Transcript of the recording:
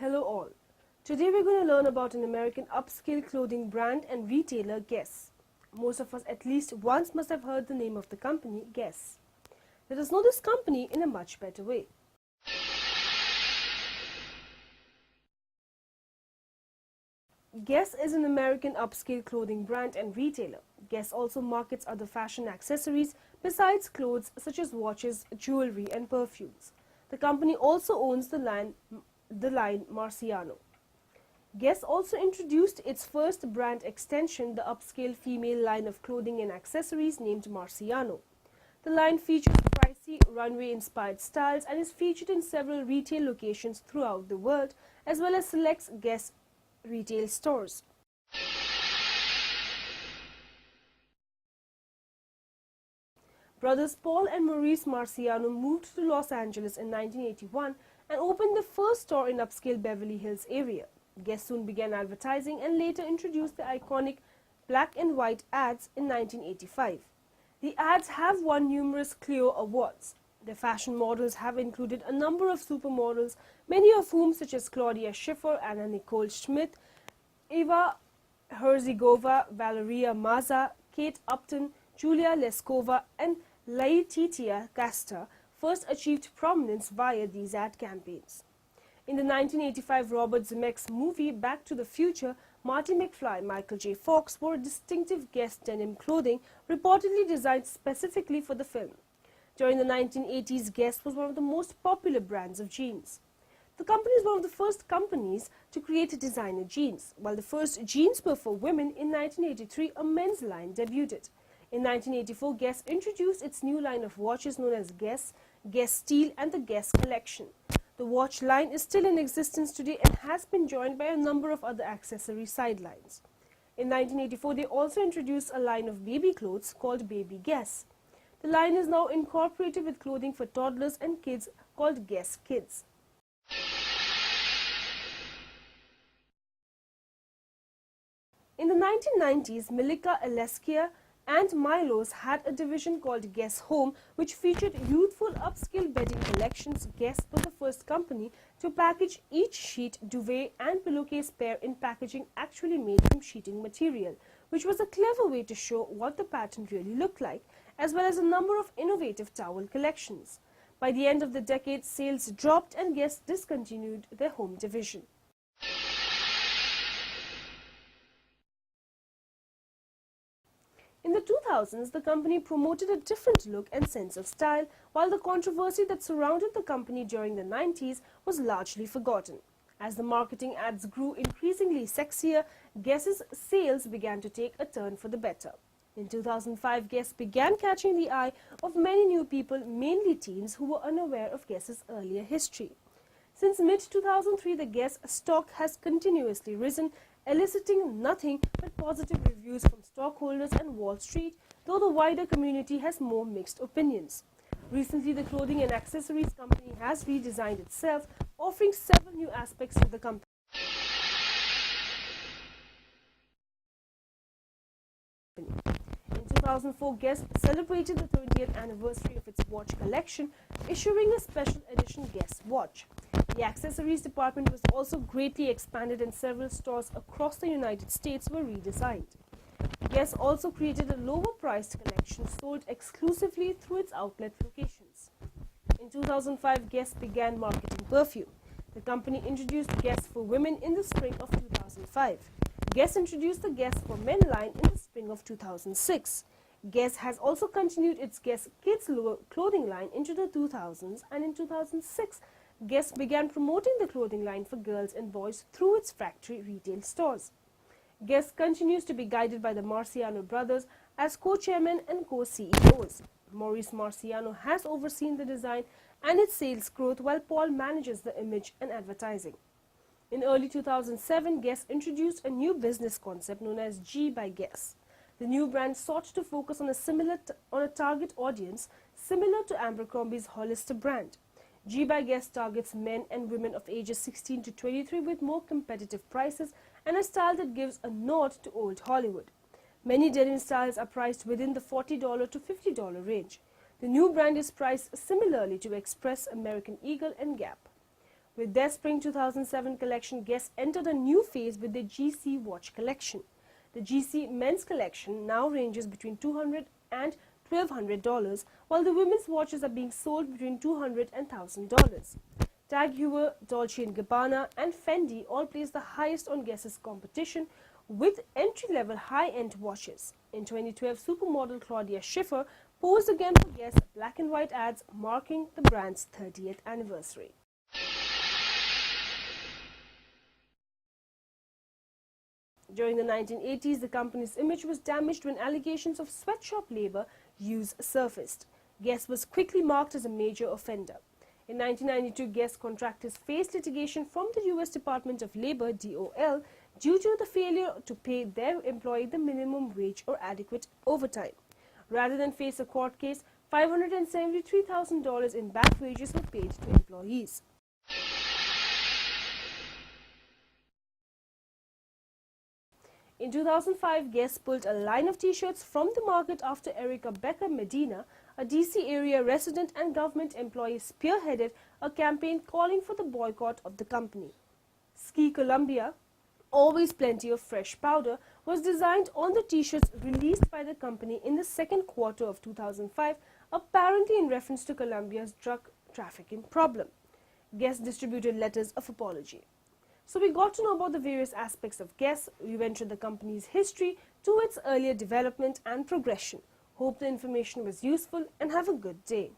Hello all. Today we're going to learn about an American upscale clothing brand and retailer, Guess. Most of us at least once must have heard the name of the company, Guess. Let us know this company in a much better way. Guess is an American upscale clothing brand and retailer. Guess also markets other fashion accessories besides clothes such as watches, jewelry and perfumes. The company also owns the line Marciano. Guess also introduced its first brand extension, the upscale female line of clothing and accessories named Marciano. The line features pricey, runway-inspired styles and is featured in several retail locations throughout the world, as well as select Guess retail stores. Brothers Paul and Maurice Marciano moved to Los Angeles in 1981 and opened the first store in upscale Beverly Hills area. Guess soon began advertising and later introduced the iconic black and white ads in 1985. The ads have won numerous Clio awards. The fashion models have included a number of supermodels, many of whom such as Claudia Schiffer, Anna Nicole Schmidt, Eva Herzigova, Valeria Maza, Kate Upton, Julia Leskova and Laetitia Casta first achieved prominence via these ad campaigns. In the 1985 Robert Zemeckis movie Back to the Future, Marty McFly and Michael J. Fox wore distinctive Guess denim clothing reportedly designed specifically for the film. During the 1980s, Guess was one of the most popular brands of jeans. The company is one of the first companies to create designer jeans. While the first jeans were for women, in 1983 a men's line debuted. In 1984, Guess introduced its new line of watches known as Guess, Guess Steel and the Guess Collection. The watch line is still in existence today and has been joined by a number of other accessory sidelines. In 1984, they also introduced a line of baby clothes called Baby Guess. The line is now incorporated with clothing for toddlers and kids called Guess Kids. In the 1990s, Milica Aleskia and Milos had a division called Guess Home, which featured youthful upscale bedding collections. Guess was the first company to package each sheet, duvet and pillowcase pair in packaging actually made from sheeting material, which was a clever way to show what the pattern really looked like, as well as a number of innovative towel collections. By the end of the decade, sales dropped and Guess discontinued their home division. In the 2000s, the company promoted a different look and sense of style, while the controversy that surrounded the company during the 90s was largely forgotten. As the marketing ads grew increasingly sexier, Guess's sales began to take a turn for the better. In 2005, Guess began catching the eye of many new people, mainly teens who were unaware of Guess's earlier history. Since mid-2003, the Guess stock has continuously risen, eliciting nothing but positive reviews from stockholders and Wall Street, though the wider community has more mixed opinions. Recently, the clothing and accessories company has redesigned itself, offering several new aspects to the company. In 2004, Guess celebrated the 30th anniversary of its watch collection, issuing a special edition Guess watch. The accessories department was also greatly expanded and several stores across the United States were redesigned. Guess also created a lower-priced collection sold exclusively through its outlet locations. In 2005, Guess began marketing perfume. The company introduced Guess for Women in the spring of 2005. Guess introduced the Guess for Men line in the spring of 2006. Guess has also continued its Guess Kids clothing line into the 2000s, and in 2006, Guess began promoting the clothing line for girls and boys through its factory retail stores. Guess continues to be guided by the Marciano brothers as co-chairmen and co-CEOs. Maurice Marciano has overseen the design and its sales growth, while Paul manages the image and advertising. In early 2007, Guess introduced a new business concept known as G by Guess. The new brand sought to focus on a target audience similar to Abercrombie's Hollister brand. G by Guess targets men and women of ages 16 to 23 with more competitive prices and a style that gives a nod to old Hollywood. Many denim styles are priced within the $40 to $50 range. The new brand is priced similarly to Express, American Eagle and Gap. With their spring 2007 collection, Guess entered a new phase with their GC watch collection. The GC men's collection now ranges between $200 and $1,200, while the women's watches are being sold between $200 and $1,000. Tag Heuer, Dolce & Gabbana and Fendi all place the highest on Guess's competition with entry-level high-end watches. In 2012, supermodel Claudia Schiffer posed again for Guess black and white ads marking the brand's 30th anniversary. During the 1980s, the company's image was damaged when allegations of sweatshop labor use surfaced. Guess was quickly marked as a major offender. In 1992, Guess contractors faced litigation from the U.S. Department of Labor (DOL) due to the failure to pay their employee the minimum wage or adequate overtime. Rather than face a court case, $573,000 in back wages were paid to employees. In 2005, Guess pulled a line of t-shirts from the market after Erica Becker Medina, a DC area resident and government employee, spearheaded a campaign calling for the boycott of the company. Ski Columbia, always plenty of fresh powder, was designed on the t-shirts released by the company in the second quarter of 2005, apparently in reference to Columbia's drug trafficking problem. Guess distributed letters of apology. So we got to know about the various aspects of Guess. We went through the company's history to its earlier development and progression. Hope the information was useful and have a good day.